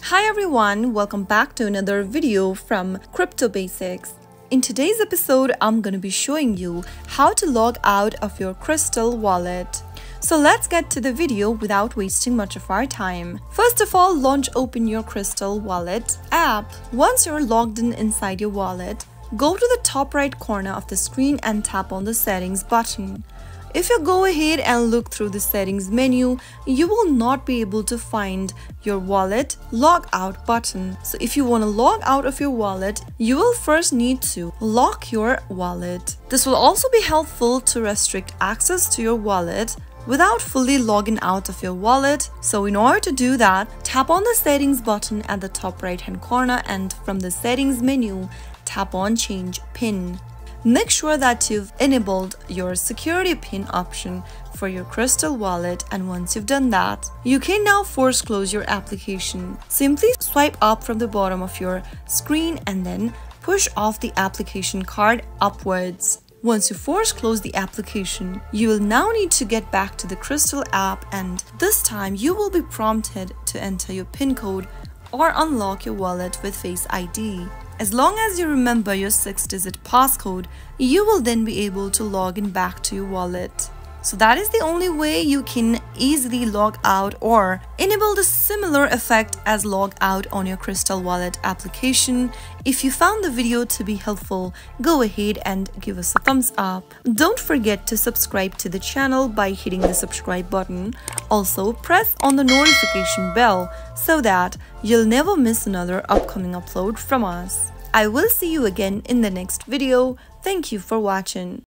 Hi everyone, welcome back to another video from Crypto Basics. In today's episode, I'm going to be showing you how to log out of your Krystal Wallet. So let's get to the video without wasting much of our time. First of all, open your Krystal Wallet app. Once you're logged in inside your wallet, go to the top right corner of the screen and tap on the settings button. If you go ahead and look through the settings menu, you will not be able to find your wallet logout button. So if you want to log out of your wallet, you will first need to lock your wallet. This will also be helpful to restrict access to your wallet without fully logging out of your wallet. So in order to do that, tap on the settings button at the top right hand corner and from the settings menu, tap on change PIN. Make sure that you've enabled your security PIN option for your Krystal Wallet, and once you've done that, you can now force close your application. Simply swipe up from the bottom of your screen and then push off the application card upwards. Once you force close the application, you will now need to get back to the Krystal app, and this time you will be prompted to enter your PIN code or unlock your wallet with Face ID. As long as you remember your 6-digit passcode, you will then be able to log in back to your wallet. So that is the only way you can easily log out or enable the similar effect as log out on your Krystal Wallet application. If you found the video to be helpful, go ahead and give us a thumbs up. Don't forget to subscribe to the channel by hitting the subscribe button. Also, press on the notification bell so that you'll never miss another upcoming upload from us. I will see you again in the next video. Thank you for watching.